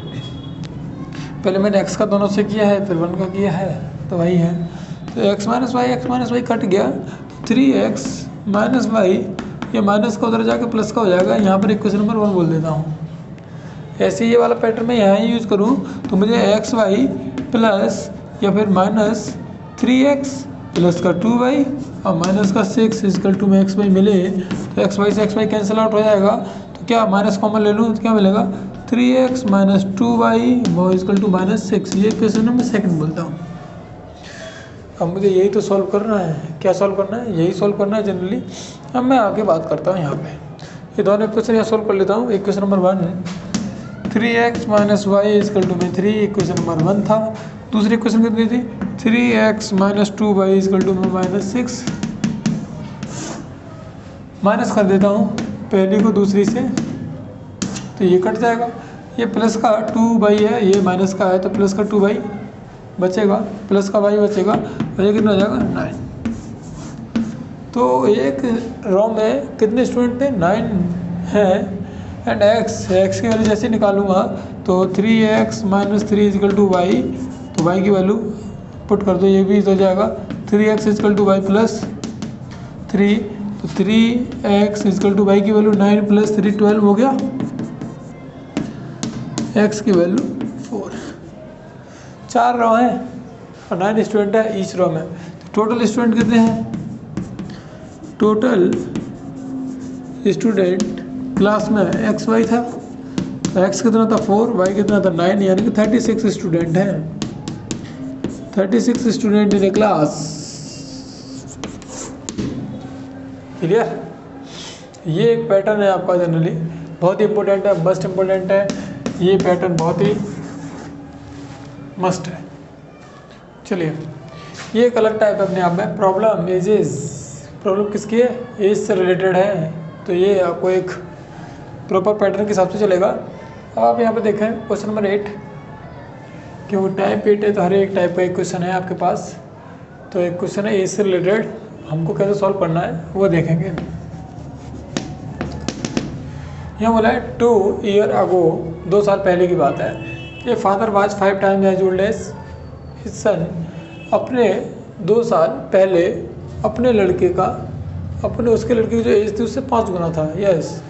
पहले मैंने x का दोनों से किया है फिर 1 का किया है तो वही है। तो x - y कट गया, 3x - y ये माइनस का उधर जाके प्लस का हो जाएगा। यहाँ पर इक्वेशन नंबर 1 बोल देता हूँ। ऐसे ये वाला पैटर्न मैं यहाँ यूज़ करूँ तो मुझे xy प्लस या फिर -3x प्लस का 2y और माइनस का 6 = में xy मिले तो xy से xy कैंसिल आउट हो जाएगा। तो क्या माइनस कॉमन ले लूँ तो क्या मिलेगा 3x - 2y -6। ये क्वेश्चन मैं सेकंड बोलता हूँ। अब मुझे यही तो सॉल्व करना है। क्या सॉल्व करना है? यही सॉल्व करना है जनरली। अब मैं आगे बात करता हूँ यहाँ पे ये दोनों इक्वेशन यहाँ सॉल्व कर लेता हूँ। इक्वेशन नंबर 1 3x - y में 3 इक्वेशन नंबर 1 था। दूसरी इक्वेशन कितनी थी 3x - 2y में -6। माइनस कर देता हूँ पहली को दूसरी से तो ये कट जाएगा। ये प्लस का 2y है, ये माइनस का है तो प्लस का 2y बचेगा, प्लस का y बचेगा और ये कितना हो जाएगा 9। तो एक रॉ में कितने स्टूडेंट थे 9 हैं। एंड x की वैल्यू जैसे निकालूंगा तो 3x - 3 = y, तो y की वैल्यू पुट कर दो, ये भी हो जाएगा 3x = y + 3, तो 3x = y की वैल्यू 9 + 3 12 हो गया, x की वैल्यू 4। 4 रो हैं और 9 स्टूडेंट है ईच रो में। तो टोटल स्टूडेंट कितने हैं? टोटल स्टूडेंट क्लास में एक्स वाई था तो x कितना था 4, y कितना था 9, यानी कि 36 स्टूडेंट हैं। 36 student in A class. Clear. ये एक पैटर्न है आपका जनरली बहुत ही इंपॉर्टेंट है, मस्ट इंपॉर्टेंट है। ये पैटर्न बहुत ही मस्ट है। चलिए ये एक अलग टाइप है अपने आप में। प्रॉब्लम एजेस, प्रॉब्लम किसकी है? एज से रिलेटेड है, तो ये आपको एक प्रॉपर पैटर्न के हिसाब से चलेगा। अब आप यहाँ पे देखें क्वेश्चन नंबर 8, क्योंकि टाइप 8 है तो हर एक टाइप का एक क्वेश्चन है आपके पास। तो एक क्वेश्चन है एज से रिलेटेड, हमको कैसे सॉल्व करना है वो देखेंगे। यहाँ बोला है 2 years ago, 2 साल पहले की बात है। ये father was 5 times as old as his son. अपने 2 साल पहले अपने लड़के का, अपने उसके लड़के की जो एज थी उससे 5 गुना था। यस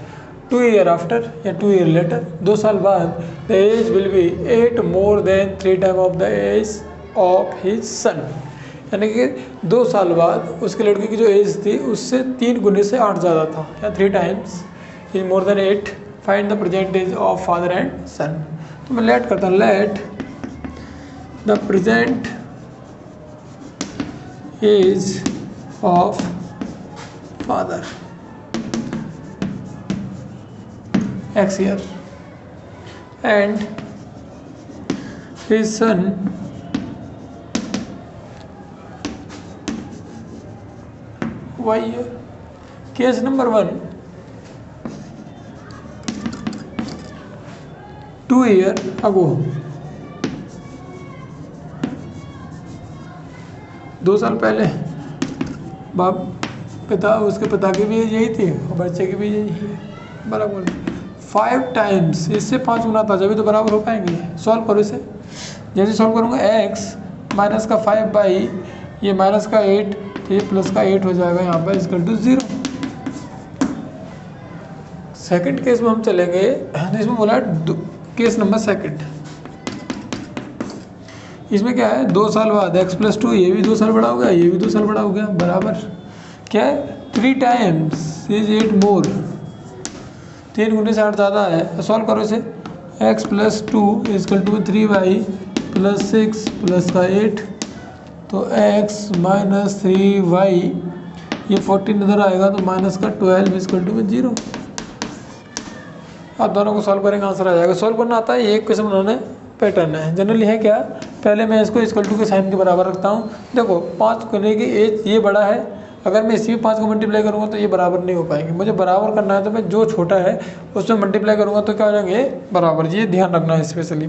2 years आफ्टर या 2 years लेटर, 2 साल बाद the age will be 8 more than 3 times of the age of his son. यानी कि 2 साल बाद उसके लड़के की जो एज थी उससे 3 गुने से 8 ज़्यादा था, या 3 times is more than 8। Find the present age of father and son. तो मैं लेट करता हूँ, let the present age of father x year and his son y year। Case number 1 2 years ago, 2 साल पहले बाप पिता, उसके पिता की भी यही थी और बच्चे की भी यही है, बराबर। 5 times, इससे 5 गुना था जब तो बराबर हो पाएंगे। सॉल्व करो इसे। जैसे सॉल्व करूँगा x माइनस का 5 ये माइनस का 8 तो ये प्लस का 8 हो जाएगा यहाँ पर = 0। सेकंड केस में हम चलेंगे, इसमें बोला केस नंबर 2। इसमें क्या है 2 साल बाद x+2, ये भी 2 साल बड़ा हो गया, ये भी 2 साल बड़ा हो गया, बराबर क्या है 3 टाइम्स इज 8 मोर, 3 गुने से 8 ज़्यादा है। तो सॉल्व करो इसे, x+2 इजकल टू 3y + 6 + का 8, तो x - 3y, ये 14 इधर आएगा तो माइनस का 12 इजकल टू 0। आप दोनों को सॉल्व करेंगे, आंसर आ जाएगा। सॉल्व करना आता है, ये एक क्वेश्चन बनाने पैटर्न है। जनरली है क्या, पहले मैं इसको इक्वल टू के साइन के बराबर रखता हूँ। देखो 5 करने की एज ये बड़ा है, अगर मैं इसी में 5 को मल्टीप्लाई करूँगा तो ये बराबर नहीं हो पाएंगे। मुझे बराबर करना है तो मैं जो छोटा है उसमें मल्टीप्लाई करूँगा तो क्या हो जाएंगे बराबर, ये ध्यान रखना है स्पेशली।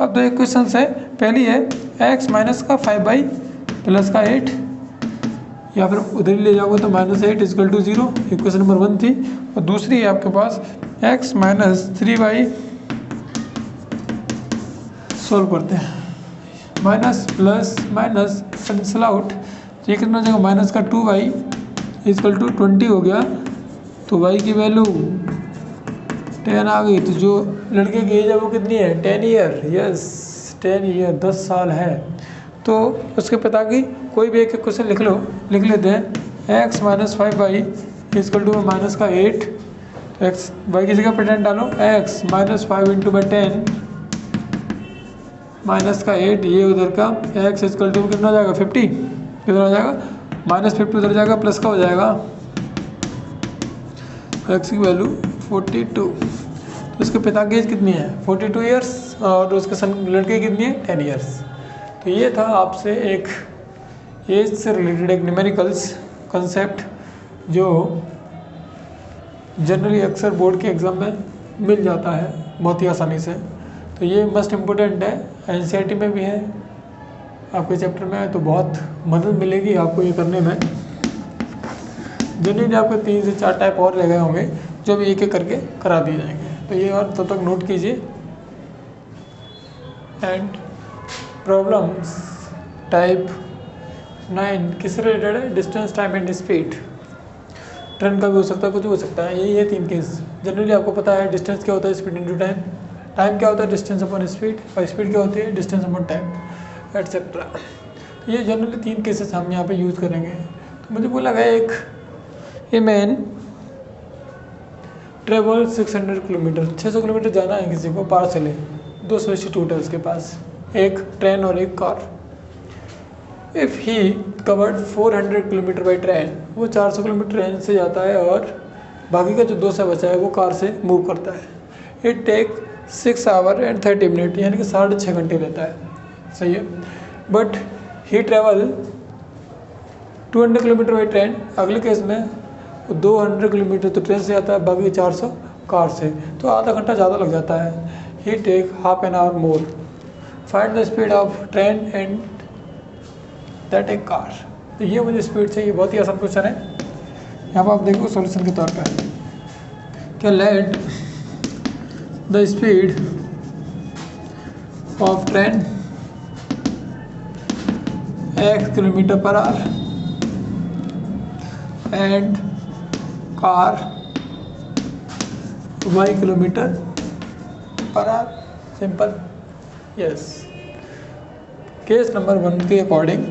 अब 2 एक क्वेश्चन है, पहली है x माइनस का 5y प्लस का 8, या फिर उधर ही ले जाओगे तो -8 इजकल टू 0, ये क्वेश्चन नंबर 1 थी। और दूसरी है आपके पास x माइनस 3y, सॉल्व करते हैं, minus plus minus cancel out, तो ये कितना हो जाएगा माइनस का 2y इजकल टू 20 हो गया, तो y की वैल्यू 10 आ गई। तो जो लड़के की एज है वो कितनी है 10 ईयर, यस 10 ईयर 10 साल है। तो उसके पिता की कोई भी एक क्वेश्चन लिख लेते हैं, x minus 5y equal to minus का 8, तो x y की जगह पर 10 डालो, x माइनस 5 इंटू 10 माइनस का 8, ये उधर का x इजकल टू कितना हो जाएगा 50, कितना हो जाएगा -50 उधर जाएगा, प्लस का हो जाएगा x की वैल्यू 42। तो उसके पिता की एज कितनी है 42 ईयर्स, और उसके सन लड़के की कितनी है 10 ईयर्स। तो ये था आपसे एक एज से रिलेटेड एक न्यूमेरिकल्स कंसेप्ट जो जनरली अक्सर बोर्ड के एग्ज़ाम में मिल जाता है बहुत ही आसानी से। तो ये मस्ट इम्पोर्टेंट है, एनसीईआरटी में भी है, आपके चैप्टर में है, तो बहुत मदद मिलेगी आपको ये करने में। जनरली आपको 3 से 4 टाइप और रह गए होंगे जो भी एक एक करके करा दिए जाएंगे, तो ये और तब तक नोट कीजिए। एंड प्रॉब्लम्स टाइप 9 किससे रिलेटेड है, distance time and speed. Train का भी हो सकता है, कुछ भी हो सकता है, यही है 3 केस। जनरली आपको पता है डिस्टेंस क्या होता है, स्पीड इंटू टाइम, टाइम क्या होता है डिस्टेंस अपॉन स्पीड, और स्पीड क्या होती है डिस्टेंस अपॉन टाइम एटसेट्रा। तो ये जनरली 3 केसेस हम यहाँ पे यूज़ करेंगे। तो मुझे बोला गया एक a man travel 600 kilometre, 600 kilometre जाना है किसी को पार्सल है, 2 सब्स्टिट्यूट है उसके पास, एक ट्रेन और एक car. If he covered 400 kilometre by train, वो 400 किलोमीटर ट्रेन से जाता है और बाकी का जो 200 बचा है वो कार से मूव करता है। It take 6 hour and 30 minute, यानी कि 6.5 घंटे लेता है, सही है। But he travel 200 kilometre by train, अगले केस में 200 किलोमीटर तो ट्रेन से आता है, बाकी 400 कार से, तो आधा घंटा ज़्यादा लग जाता है। He take half an hour more, find the speed of train and that a car. तो ये मुझे स्पीड चाहिए, बहुत ही आसान क्वेश्चन है। यहाँ पर आप देखो सॉल्यूशन के तौर पर क्या, late the speed of train x kilometre per our and car y kilometre per our, simple, yes. Case number 1 के अकॉर्डिंग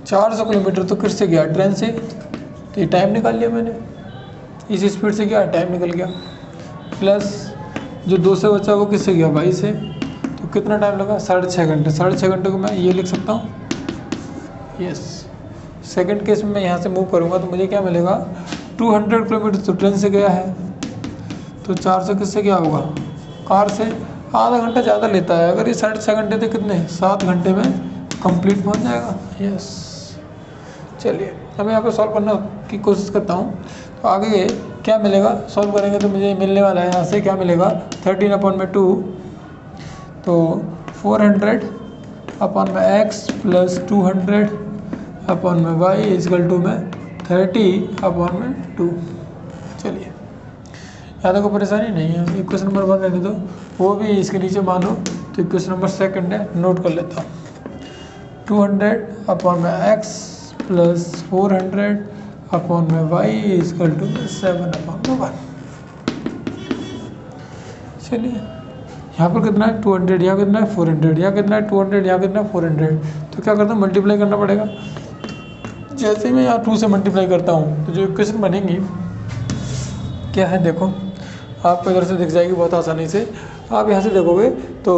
400 किलोमीटर तो किससे गया ट्रेन से, तो ये टाइम निकाल लिया मैंने, इस स्पीड से गया टाइम निकल गया, प्लस जो 200 बचा वो किससे गया बाई से, तो कितना टाइम लगा 6.5 घंटे। 6.5 घंटे को मैं ये लिख सकता हूँ, यस। सेकंड केस में मैं यहाँ से मूव करूँगा तो मुझे क्या मिलेगा, 200 किलोमीटर तो ट्रेन से गया है, तो 400 किससे गया होगा कार से, आधा घंटा ज़्यादा लेता है। अगर ये 6.5 घंटे थे कितने 7 घंटे में कंप्लीट पहुँच जाएगा, यस। चलिए अब मैं यहाँ पे सॉल्व करने की कोशिश करता हूँ। तो आगे क्या मिलेगा, सॉल्व करेंगे तो मुझे मिलने वाला है यहाँ से क्या मिलेगा 13/2, तो 400 अपॉन में x प्लस 200 अपॉन में y इजकल टू में 30 अपॉन में 2। चलिए यहाँ तक कोई परेशानी नहीं है। इक्वेशन नंबर 1 रहने दो, वो भी इसके नीचे मानो, तो इक्वेशन नंबर 2 है, नोट कर लेता हूँ। 200 अपॉन में x प्लस 400 अपॉन में y इजकल टू 7/1। चलिए यहाँ पर कितना है 200, यहाँ कितना है 400, यहाँ कितना है 200, यहाँ कितना है 400। तो क्या करता हूँ, मल्टीप्लाई करना पड़ेगा। जैसे ही मैं यहाँ 2 से मल्टीप्लाई करता हूँ तो जो इक्वेशन बनेंगी क्या है, देखो आपको इधर से दिख जाएगी बहुत आसानी से। आप यहाँ से देखोगे तो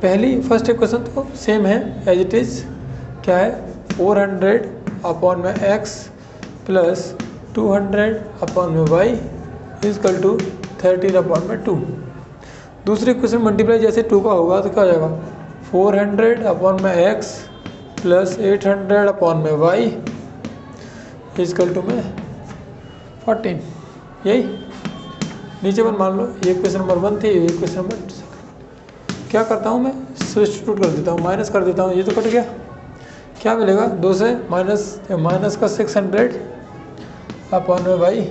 पहली फर्स्ट इक्वेशन तो सेम है एज इट इज़, क्या है 400 अपॉन में x प्लस 200 अपॉन में y इजकल टू 13 अपॉन में 2। दूसरी इक्वेशन मल्टीप्लाई जैसे 2 का होगा तो क्या हो जाएगा 400 अपॉन में x प्लस 800 अपॉन में y इजकल टू में 14। यही नीचे पर मान लो ये इक्वेशन नंबर 1 थी, ये इक्वेशन नंबर 2। क्या करता हूँ मैं, सब्स्टिट्यूट कर देता हूँ, माइनस कर देता हूँ, ये तो कट गया। क्या मिलेगा 2 से माइनस का 600 अपॉन में y,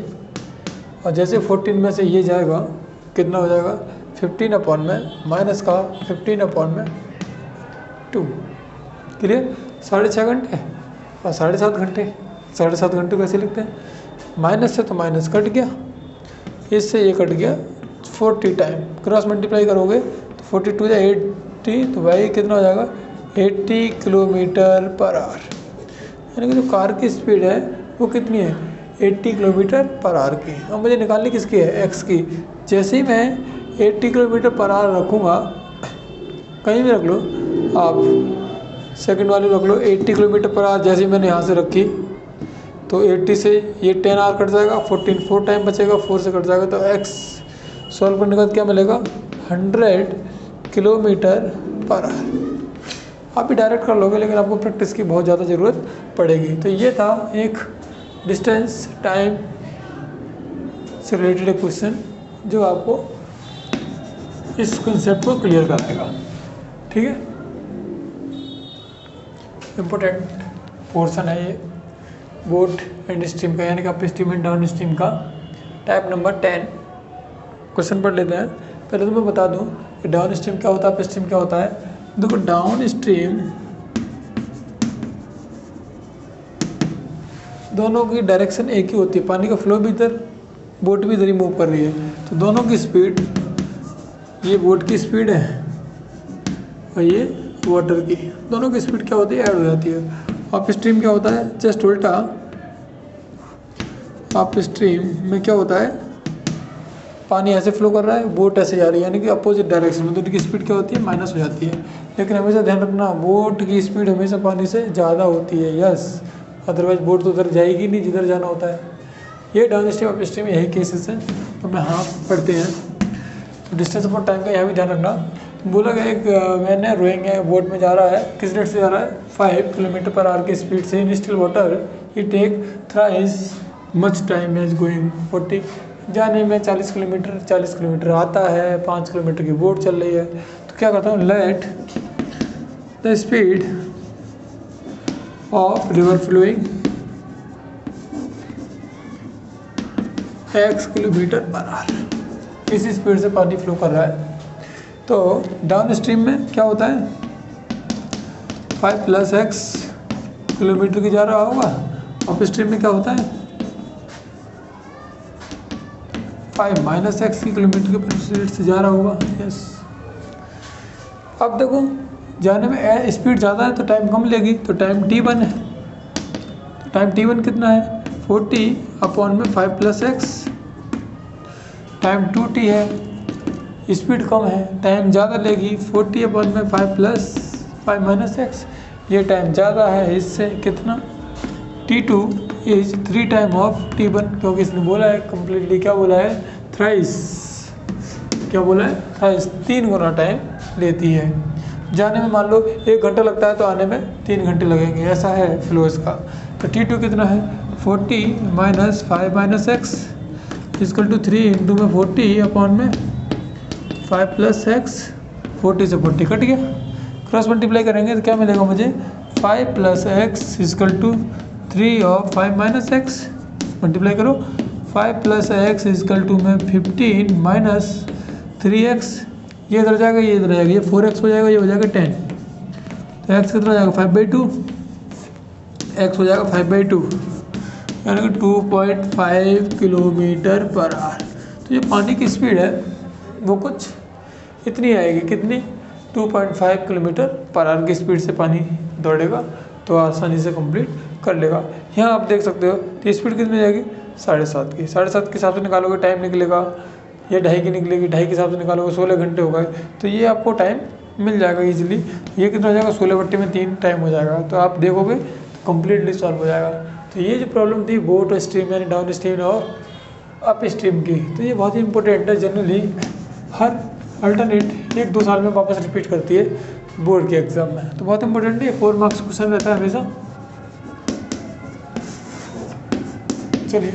और जैसे 14 में से ये जाएगा कितना हो जाएगा 15 अपॉन में माइनस का 15 अपॉन में 2। क्लियर, 6.5 घंटे और 7.5 घंटे। 7.5 घंटे कैसे लिखते हैं, माइनस से तो माइनस कट गया, इससे ये कट गया 40 टाइम, क्रॉस मल्टीप्लाई करोगे तो 42 या 80, तो भाई कितना हो जाएगा 80 किलोमीटर पर आवर। यानी कि जो कार की स्पीड है वो कितनी है 80 किलोमीटर पर आवर की। अब मुझे निकालनी किसकी है, एक्स की। जैसे ही मैं 80 किलोमीटर पर आवर रखूँगा, कहीं भी रख लो आप, सेकंड वाली रख लो 80 किलोमीटर पर आवर, जैसे ही मैंने यहाँ से रखी तो 80 से ये 10 आवर कट जाएगा, 14 4 टाइम बचेगा, 4 से कट जाएगा, तो x सॉल्व करने के बाद क्या मिलेगा 100 किलोमीटर पर आवर। आप भी डायरेक्ट कर लोगे, लेकिन आपको प्रैक्टिस की बहुत ज़्यादा ज़रूरत पड़ेगी। तो ये था एक डिस्टेंस टाइम से रिलेटेड एक क्वेश्चन जो आपको इस कंसेप्ट को क्लियर कराएगा। ठीक है, इम्पोर्टेंट पोर्शन है ये बोट एंड स्ट्रीम का, यानी कि up stream and down stream का टाइप नंबर 10। क्वेश्चन पढ़ लेते हैं। पहले तो मैं बता दूं कि डाउन स्ट्रीम क्या होता है, अप स्ट्रीम क्या होता है। देखो डाउन स्ट्रीम दोनों की डायरेक्शन एक ही होती है, पानी का फ्लो भी इधर, बोट भी इधर ही मूव कर रही है, तो दोनों की स्पीड, ये बोट की स्पीड है और ये वाटर की, दोनों की स्पीड क्या होती है ऐड हो जाती है। अप स्ट्रीम क्या होता है, जस्ट उल्टा। अप स्ट्रीम में क्या होता है, पानी ऐसे फ्लो कर रहा है, बोट ऐसे जा रही है, यानी कि अपोजिट डायरेक्शन में, तो उनकी स्पीड क्या होती है माइनस हो जाती है। लेकिन हमेशा ध्यान रखना बोट की स्पीड हमेशा पानी से ज़्यादा होती है, यस, अदरवाइज बोट तो उधर जाएगी नहीं जिधर जाना होता है। ये डाउन स्ट्रीम अप स्ट्रीम यही केसेस हैं। तो मैं हाँ पढ़ते हैं। तो डिस्टेंस अपॉन टाइम का यहाँ भी ध्यान रखना। बोला गया एक मैन है, रोइंग है, बोट में जा रहा है, किस रेट से जा रहा है 5 किलोमीटर पर आवर की स्पीड से in still water, he take thrice much time as going 40। जाने में 40 किलोमीटर आता है, 5 किलोमीटर की बोट चल रही है, तो क्या करता हूँ, let the speed of river flowing x kilometre per hour, इसी स्पीड से पानी फ्लो कर रहा है। तो डाउन स्ट्रीम में क्या होता है 5 + x किलोमीटर की जा रहा होगा, अप स्ट्रीम में क्या होता है 5 - x की किलोमीटर के स्पीड से जा रहा होगा, यस। अब देखो जाने में स्पीड ज़्यादा है तो टाइम कम लेगी, तो टाइम t1 है, तो टाइम t1 कितना है 40 अपॉन में 5 + x, टाइम 2t है, स्पीड कम है, टाइम ज़्यादा लेगी, 40 अपॉन में 5 + 5 - x, ये टाइम ज़्यादा है, इससे कितना t2 is 3 time of t1, क्योंकि इसने बोला है कम्प्लीटली, क्या बोला है थ्राइस, क्या बोला है थ्राइस, 3 गुना टाइम लेती है। जाने में मान लो 1 घंटा लगता है तो आने में 3 घंटे लगेंगे, ऐसा है फ्लो इसका। तो t2 कितना है 40 - 5 - x इक्वल टू 3 × में 40 अपॉन में 5 + x, 40 से 40 कट गया, क्रॉस मल्टीप्लाई करेंगे तो क्या मिलेगा मुझे 5 + x इक्वल टू 3 और 5 - x, मल्टीप्लाई करो 5 + x इक्वल टू में 15 - 3x, ये इधर जाएगा, ये इधर जाएगा, ये 4x हो जाएगा, ये हो जाएगा 10, तो x कितना हो जाएगा 5/2, x हो जाएगा 5/2, यानी कि 2.5 किलोमीटर पर आवर। तो ये पानी की स्पीड है वो कुछ इतनी आएगी, कितनी 2.5 किलोमीटर पर आवर की स्पीड से पानी दौड़ेगा तो आसानी से कंप्लीट कर लेगा। यहाँ आप देख सकते हो तो स्पीड कितनी जाएगी 7.5 की, 7.5 के हिसाब से निकालोगे टाइम निकलेगा, ये 2.5 की निकलेगी, 2.5 के हिसाब से निकालोगे 16 घंटे हो गए, तो ये आपको टाइम मिल जाएगा ईजिली। ये कितना हो जाएगा 16 बट्टे में 3 टाइम हो जाएगा, तो आप देखोगे तो कम्प्लीटली सॉल्व हो जाएगा। तो ये जो प्रॉब्लम थी बोट स्ट्रीम यानी डाउन स्ट्रीम और अप स्ट्रीम की, तो ये बहुत ही इंपॉर्टेंट है, जनरली हर अल्टरनेट 1-2 साल में वापस रिपीट करती है बोर्ड के एग्जाम में, तो बहुत इंपॉर्टेंट है, 4 मार्क्स क्वेश्चन रहता है हमेशा। चलिए